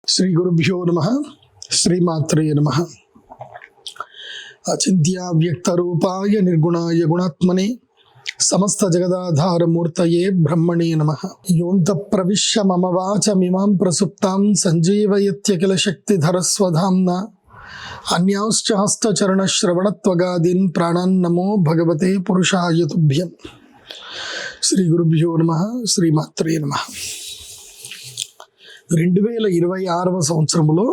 శ్రీ గురుభ్యో నమః. శ్రీమాత్రే నమః. అచింత్య వ్యక్త రూపాయ నిర్గుణాయ గుణాత్మనే సమస్త జగదాధారమూర్తయే బ్రహ్మణే నమః. యోంత ప్రవిశ్య మమ వాచమిమాం ప్రసుప్తాం సంజీవయత్యఖిల శక్తిధరస్వధామ్నా అన్యాంశ్చ హస్తచరణ శ్రవణత్వగాదీన్ ప్రాణాన్ నమో భగవతే పురుషాయ తుభ్యం. శ్రీ గురుభ్యో నమః. శ్రీమాత్రే నమః. 2026వ సంవత్సరంలో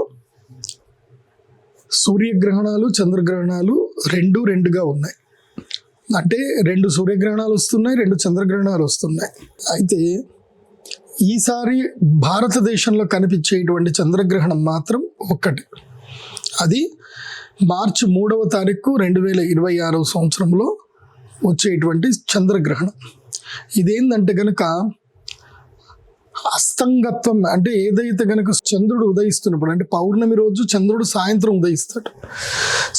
సూర్యగ్రహణాలు చంద్రగ్రహణాలు రెండుగా ఉన్నాయి. అంటే 2 సూర్యగ్రహణాలు వస్తున్నాయి, 2 చంద్రగ్రహణాలు వస్తున్నాయి. అయితే ఈసారి భారతదేశంలో కనిపించేటువంటి చంద్రగ్రహణం మాత్రం ఒక్కటి. అది మార్చి 3వ తారీఖు 2026వ సంవత్సరంలో వచ్చేటువంటి చంద్రగ్రహణం. ఇదేంటంటే కనుక అస్తంగత్వం, అంటే ఏదైతే కనుక చంద్రుడు ఉదయిస్తున్నప్పుడు, అంటే పౌర్ణమి రోజు చంద్రుడు సాయంత్రం ఉదయిస్తాడు.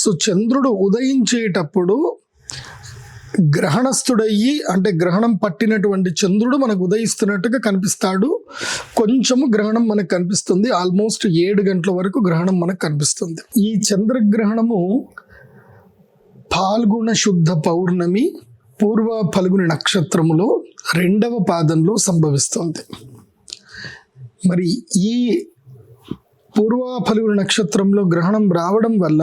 సో చంద్రుడు ఉదయించేటప్పుడు గ్రహణస్థుడయ్యి, అంటే గ్రహణం పట్టినటువంటి చంద్రుడు మనకు ఉదయిస్తున్నట్టుగా కనిపిస్తాడు. కొంచెము గ్రహణం మనకు కనిపిస్తుంది. ఆల్మోస్ట్ 7 గంటల వరకు గ్రహణం మనకు కనిపిస్తుంది. ఈ చంద్రగ్రహణము పాల్గొన శుద్ధ పౌర్ణమి పూర్వ ఫల్గుని నక్షత్రములో 2వ పాదంలో సంభవిస్తుంది. మరి ఈ పూర్వ ఫల్గుని నక్షత్రంలో గ్రహణం రావడం వల్ల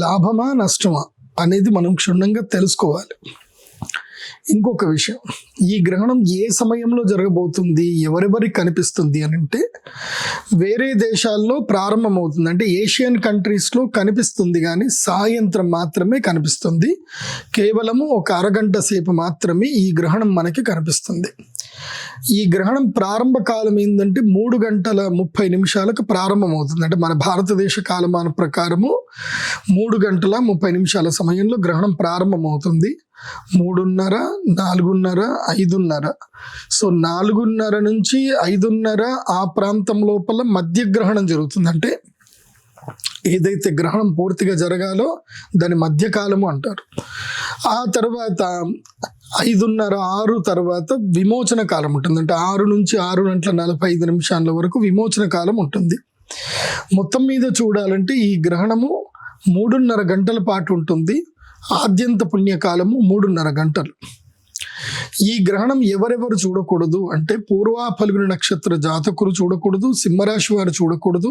లాభమా నష్టమా అనేది మనం క్షుణ్ణంగా తెలుసుకోవాలి. ఇంకొక విషయం, ఈ గ్రహణం ఏ సమయంలో జరగబోతుంది, ఎవరెవరికి కనిపిస్తుంది అని అంటే, వేరే దేశాల్లో ప్రారంభమవుతుంది. అంటే ఏషియన్ కంట్రీస్లో కనిపిస్తుంది, కానీ సాయంత్రం మాత్రమే కనిపిస్తుంది. కేవలము ఒక అరగంట సేపు మాత్రమే ఈ గ్రహణం మనకి కనిపిస్తుంది. ఈ గ్రహణం ప్రారంభ కాలం ఏంటంటే 3 గంటల 30 నిమిషాలకు ప్రారంభమవుతుంది. అంటే మన భారతదేశ కాలమాన ప్రకారము 3 గంటల 30 నిమిషాల సమయంలో గ్రహణం ప్రారంభమవుతుంది. 3:30, 4:30, 5:30. సో 4:30 నుంచి 5:30 ఆ ప్రాంతం లోపల మధ్య గ్రహణం జరుగుతుంది. అంటే ఏదైతే గ్రహణం పూర్తిగా జరగాలో దాని మధ్యకాలము అంటారు. ఆ తర్వాత 5:30, 6 తర్వాత విమోచన కాలం ఉంటుంది. అంటే 6 నుంచి 6:45 నిమిషాల వరకు విమోచన కాలం ఉంటుంది. మొత్తం మీద చూడాలంటే ఈ గ్రహణము 3:30 గంటల పాటు ఉంటుంది. ఆద్యంత పుణ్యకాలము 3:30 గంటలు. ఈ గ్రహణం ఎవరెవరు చూడకూడదు అంటే, పూర్వ ఫల్గుని నక్షత్ర జాతకులు చూడకూడదు, సింహరాశి వారు చూడకూడదు,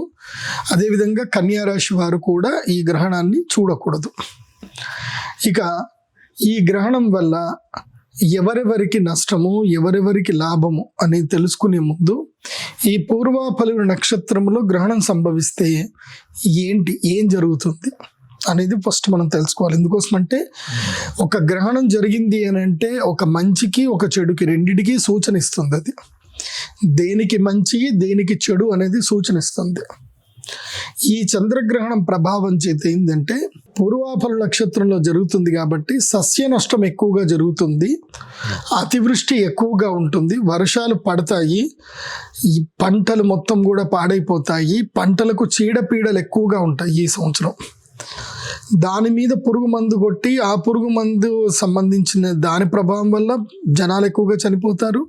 అదేవిధంగా కన్యా రాశి వారు కూడా ఈ గ్రహణాన్ని చూడకూడదు. ఇక ఈ గ్రహణం వల్ల ఎవరెవరికి నష్టము, ఎవరెవరికి లాభము అనేది తెలుసుకునే ముందు, ఈ పూర్వ ఫల్గుని నక్షత్రంలో గ్రహణం సంభవిస్తే ఏం జరుగుతుంది అనేది ఫస్ట్ మనం తెలుసుకోవాలి. ఎందుకోసం అంటే, ఒక గ్రహణం జరిగింది అని అంటే ఒక మంచికి ఒక చెడుకి రెండిటికి సూచన ఇస్తుంది. అది దేనికి మంచి దేనికి చెడు అనేది సూచన ఇస్తుంది. ఈ చంద్రగ్రహణం ప్రభావం చేత ఏంటంటే, పూర్వాఫల నక్షత్రంలో జరుగుతుంది కాబట్టి సస్య నష్టం ఎక్కువగా జరుగుతుంది, అతివృష్టి ఎక్కువగా ఉంటుంది, వర్షాలు పడతాయి, ఈ పంటలు మొత్తం కూడా పాడైపోతాయి, పంటలకు చీడపీడలు ఎక్కువగా ఉంటాయి ఈ సంవత్సరం. దాని మీద పురుగు మందు కొట్టి ఆ పురుగు మందు సంబంధించిన దాని ప్రభావం వల్ల జనాలు ఎక్కువగా చనిపోతారు.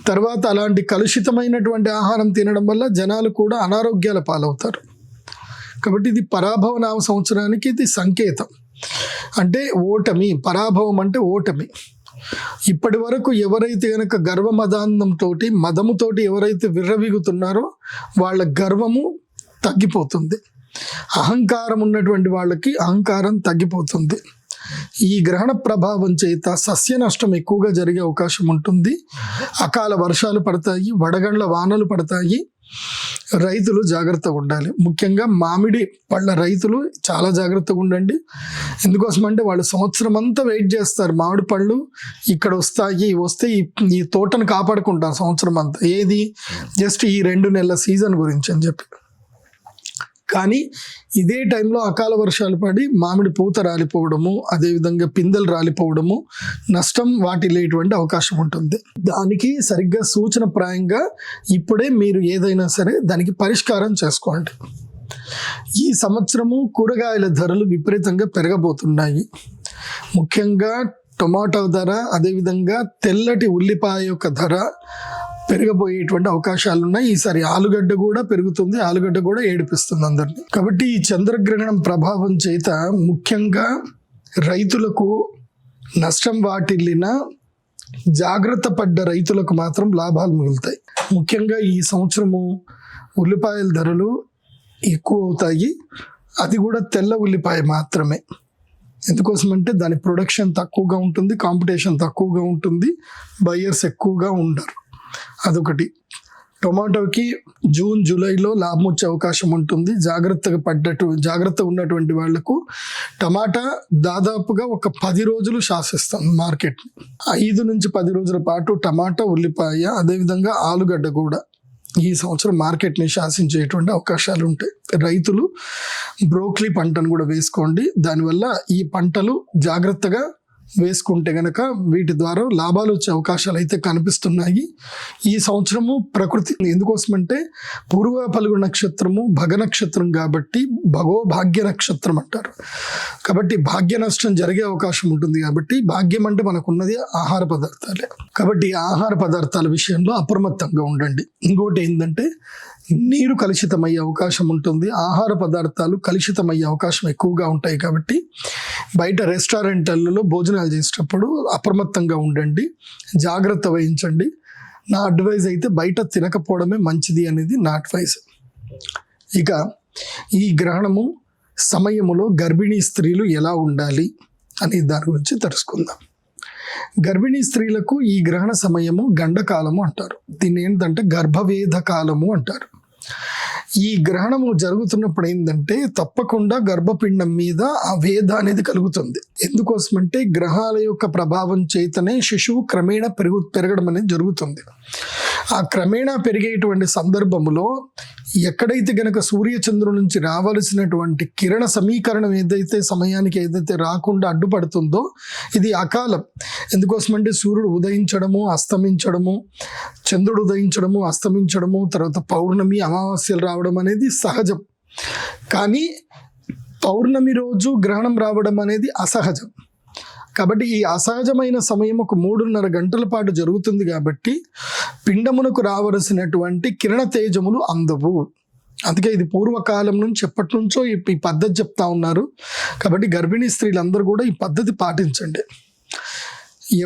తర్వాత అలాంటి కలుషితమైనటువంటి ఆహారం తినడం వల్ల జనాలు కూడా అనారోగ్యాల పాలవుతారు. కాబట్టి ఇది పరాభవ నామ సంవత్సరానికి ఇది సంకేతం. అంటే ఓటమి, పరాభవం అంటే ఓటమి. ఇప్పటి వరకు ఎవరైతే కనుక మదముతోటి ఎవరైతే విర్రవీగుతున్నారో వాళ్ళ గర్వము తగ్గిపోతుంది. అహంకారం ఉన్నటువంటి వాళ్ళకి అహంకారం తగ్గిపోతుంది. ఈ గ్రహణ ప్రభావం చేత సస్య నష్టం ఎక్కువగా జరిగే అవకాశం ఉంటుంది. అకాల వర్షాలు పడతాయి, వడగండ్ల వానలు పడతాయి. రైతులు జాగ్రత్తగా ఉండాలి. ముఖ్యంగా మామిడి పళ్ళ రైతులు చాలా జాగ్రత్తగా ఉండండి. ఎందుకోసం అంటే వాళ్ళు సంవత్సరం అంతా వెయిట్ చేస్తారు, మామిడి పళ్ళు ఇక్కడ వస్తే ఈ తోటను కాపాడుకుంటారు సంవత్సరం అంతా. ఏది జస్ట్ ఈ 2 నెలల సీజన్ గురించి అని చెప్పి. కానీ ఇదే టైంలో అకాల వర్షాలు పడి మామిడి పూత రాలిపోవడము, అదేవిధంగా పిందెలు రాలిపోవడము, నష్టం వాటిల్లేటువంటి అవకాశం ఉంటుంది. దానికి సరిగ్గా సూచన ప్రాయంగా ఇప్పుడే మీరు ఏదైనా సరే దానికి పరిష్కారం చేసుకోండి. ఈ సంవత్సరము కూరగాయల ధరలు విపరీతంగా పెరగబోతున్నాయి. ముఖ్యంగా టొమాటో ధర, అదేవిధంగా తెల్లటి ఉల్లిపాయ యొక్క ధర పెరగబోయేటువంటి అవకాశాలు ఉన్నాయి. ఈసారి ఆలుగడ్డ కూడా పెరుగుతుంది, ఆలుగడ్డ కూడా ఏడిపిస్తుంది అందరినీ. కాబట్టి ఈ చంద్రగ్రహణం ప్రభావం చేత ముఖ్యంగా రైతులకు నష్టం వాటిల్లిన జాగ్రత్త పడ్డ రైతులకు మాత్రం లాభాలు మిగులుతాయి. ముఖ్యంగా ఈ సంవత్సరము ఉల్లిపాయల ధరలు ఎక్కువ అవుతాయి. అది కూడా తెల్ల ఉల్లిపాయ మాత్రమే. ఎందుకోసమంటే దాని ప్రొడక్షన్ తక్కువగా ఉంటుంది, కాంపిటీషన్ తక్కువగా ఉంటుంది, బయ్యర్స్ ఎక్కువగా ఉండరు. అదొకటి. టొమాటోకి జూన్ జూలైలో లాభం వచ్చే అవకాశం ఉంటుంది. జాగ్రత్త ఉన్నటువంటి వాళ్లకు టమాటా దాదాపుగా ఒక 10 రోజులు శాసిస్తాం మార్కెట్. 5 నుంచి 10 రోజుల పాటు టమాటా, ఉల్లిపాయ, అదేవిధంగా ఆలుగడ్డ కూడా ఈ సంవత్సరం మార్కెట్ని శాసించేటువంటి అవకాశాలు ఉంటాయి. రైతులు బ్రోక్లీ పంటను కూడా వేసుకోండి. దానివల్ల ఈ పంటలు జాగ్రత్తగా వేసుకుంటే గనక వీటి ద్వారా లాభాలు వచ్చే అవకాశాలు అయితే కనిపిస్తున్నాయి. ఈ సంవత్సరము ప్రకృతి ఎందుకోసమంటే పూర్వ ఫల్గుణ నక్షత్రము భగ నక్షత్రం కాబట్టి భాగ్య నక్షత్రం అంటారు. కాబట్టి భాగ్య నష్టం జరిగే అవకాశం ఉంటుంది. కాబట్టి భాగ్యం అంటే మనకున్నది ఆహార పదార్థాలే. కాబట్టి ఆహార పదార్థాల విషయంలో అప్రమత్తంగా ఉండండి. ఇంకోటి ఏంటంటే నీరు కలుషితమయ్యే అవకాశం ఉంటుంది. ఆహార పదార్థాలు కలుషితమయ్యే అవకాశం ఎక్కువగా ఉంటాయి. కాబట్టి బయట రెస్టారెంట్లలో భోజనాలు చేసేటప్పుడు అప్రమత్తంగా ఉండండి, జాగ్రత్త వహించండి. నా అడ్వైజ్ అయితే బయట తినకపోవడమే మంచిది అనేది నా అడ్వైజ్. ఇక ఈ గ్రహణము సమయములో గర్భిణీ స్త్రీలు ఎలా ఉండాలి అనే దాని గురించి తెలుసుకుందాం. గర్భిణీ స్త్రీలకు ఈ గ్రహణ సమయము గండకాలము అంటారు. దీన్ని ఏంటంటే గర్భవేద కాలము అంటారు. ఈ గ్రహణము జరుగుతున్నప్పుడు ఏంటంటే తప్పకుండా గర్భపిండం మీద ఆ వేద అనేది కలుగుతుంది. ఎందుకోసమంటే గ్రహాల యొక్క ప్రభావం చేతనే శిశువు క్రమేణా పెరగడం అనేది జరుగుతుంది. ఆ క్రమేణా పెరిగేటువంటి సందర్భంలో ఎక్కడైతే గనక సూర్యచంద్రుల నుంచి రావాల్సినటువంటి కిరణ సమీకరణం సమయానికి రాకుండా అడ్డుపడుతుందో ఇది అకాలం. ఎందుకోసమంటే సూర్యుడు ఉదయించడము, అస్తమించడము, చంద్రుడు ఉదయించడము, అస్తమించడము, తర్వాత పౌర్ణమి, అమావాస్యలు రావడం అనేది సహజం. కానీ పౌర్ణమి రోజు గ్రహణం రావడం అనేది అసహజం. కాబట్టి ఈ అసహజమైన సమయం ఒక 3.5 గంటల పాటు జరుగుతుంది. కాబట్టి పిండమునకు రావలసినటువంటి కిరణ తేజములు అందవు. అందుకే ఇది పూర్వకాలం నుంచి ఎప్పటి నుంచో ఈ పద్ధతి చెప్తా ఉన్నారు. కాబట్టి గర్భిణీ స్త్రీలందరూ కూడా ఈ పద్ధతి పాటించండి.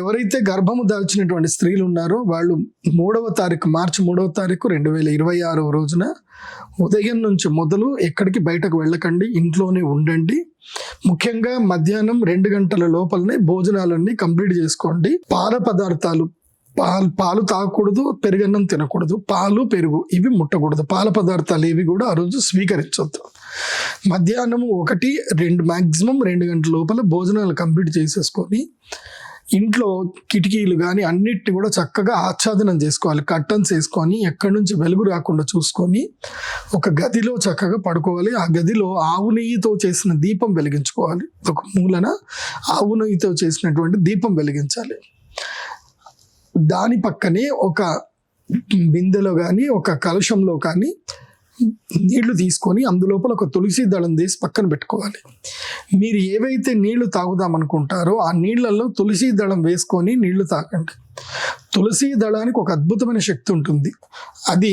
ఎవరైతే గర్భము దాల్చినటువంటి స్త్రీలు ఉన్నారో వాళ్ళు మార్చి 3వ తారీఖు 2026 రోజున ఉదయం నుంచి మొదలు ఎక్కడికి బయటకు వెళ్ళకండి, ఇంట్లోనే ఉండండి. ముఖ్యంగా మధ్యాహ్నం 2 గంటల లోపలనే భోజనాలన్నీ కంప్లీట్ చేసుకోండి. పాల పదార్థాలు పాలు తాగకూడదు, పెరుగన్నం తినకూడదు, పాలు పెరుగు ఇవి ముట్టకూడదు. పాల పదార్థాలు ఏవి కూడా ఆ రోజు స్వీకరించవద్దు. మధ్యాహ్నం 1-2 మ్యాక్సిమం 2 గంటల లోపల భోజనాలు కంప్లీట్ చేసేసుకొని ఇంట్లో కిటికీలు కానీ అన్నిటిని కూడా చక్కగా ఆచ్ఛాదనం చేసుకోవాలి. కర్టన్స్ వేసుకొని ఎక్కడి నుంచి వెలుగు రాకుండా చూసుకొని ఒక గదిలో చక్కగా పడుకోవాలి. ఆ గదిలో ఆవు నెయ్యితో చేసిన దీపం వెలిగించుకోవాలి. ఒక మూలన ఆవు నెయ్యితో చేసినటువంటి దీపం వెలిగించాలి. దాని పక్కనే ఒక బిందెలో కానీ ఒక కలశంలో కానీ నీళ్లు తీసుకొని అందులోపల ఒక తులసి దళం తీసి పక్కన పెట్టుకోవాలి. మీరు ఏవైతే నీళ్లు తాగుదామనుకుంటారో ఆ నీళ్లలో తులసి దళం వేసుకొని నీళ్లు తాగండి. తులసి దళానికి ఒక అద్భుతమైన శక్తి ఉంటుంది. అది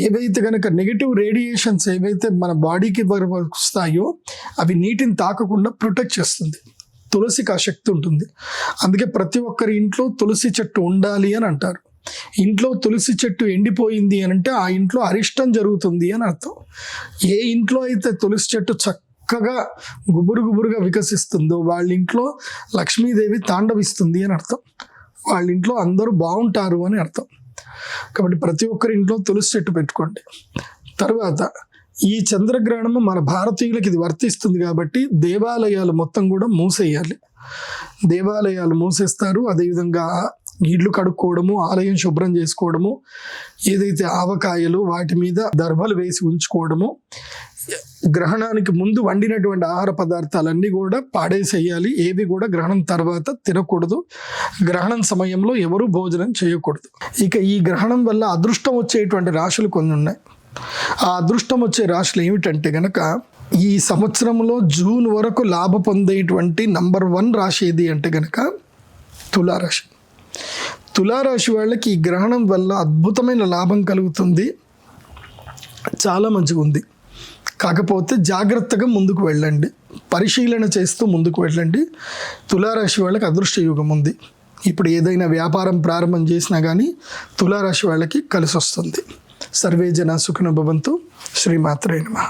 ఏవైతే కనుక నెగిటివ్ రేడియేషన్స్ ఏవైతే మన బాడీకి వస్తాయో అవి నీటిని తాకకుండా ప్రొటెక్ట్ చేస్తుంది. తులసికి ఆ శక్తి ఉంటుంది. అందుకే ప్రతి ఒక్కరి ఇంట్లో తులసి చెట్టు ఉండాలి అని అంటారు. ఇంట్లో తులసి చెట్టు ఎండిపోయింది అని అంటే ఆ ఇంట్లో అరిష్టం జరుగుతుంది అని అర్థం. ఏ ఇంట్లో అయితే తులసి చెట్టు చక్కగా గుబురుగా వికసిస్తుందో వాళ్ళ ఇంట్లో లక్ష్మీదేవి తాండవిస్తుంది అని అర్థం. వాళ్ళ ఇంట్లో అందరూ బాగుంటారు అని అర్థం. కాబట్టి ప్రతి ఒక్కరి ఇంట్లో తులసి చెట్టు పెట్టుకోండి. తర్వాత ఈ చంద్రగ్రహణము మన భారతీయులకు ఇది వర్తిస్తుంది. కాబట్టి దేవాలయాలు మొత్తం కూడా మూసేయాలి. దేవాలయాలు మూసేస్తారు. అదేవిధంగా ఇళ్ళు కడుక్కోవడము, ఆలయం శుభ్రం చేసుకోవడము, ఏదైతే ఆవకాయలు వాటి మీద దర్భలు వేసి ఉంచుకోవడము, గ్రహణానికి ముందు వండినటువంటి ఆహార పదార్థాలన్నీ కూడా పాడేసేయాలి. ఏవి కూడా గ్రహణం తర్వాత తినకూడదు. గ్రహణం సమయంలో ఎవరు భోజనం చేయకూడదు. ఇక ఈ గ్రహణం వల్ల అదృష్టం వచ్చేటువంటి రాశులు కొన్ని ఉన్నాయి. ఆ అదృష్టం వచ్చే రాశులు ఏమిటంటే గనక ఈ సంవత్సరంలో జూన్ వరకు లాభ పొందేటువంటి నంబర్ 1 రాశి ఏది అంటే గనక తులారాశి. తులారాశి వాళ్ళకి ఈ గ్రహణం వల్ల అద్భుతమైన లాభం కలుగుతుంది, చాలా మంచిగా ఉంది. కాకపోతే జాగ్రత్తగా ముందుకు వెళ్ళండి, పరిశీలన చేస్తూ ముందుకు వెళ్ళండి. తులారాశి వాళ్ళకి అదృష్ట యోగం ఉంది. ఇప్పుడు ఏదైనా వ్యాపారం ప్రారంభం చేసినా కానీ తులారాశి వాళ్ళకి కలిసి వస్తుంది. సర్వే జన సుఖినో భవంతు. శ్రీమాత్రే నమః.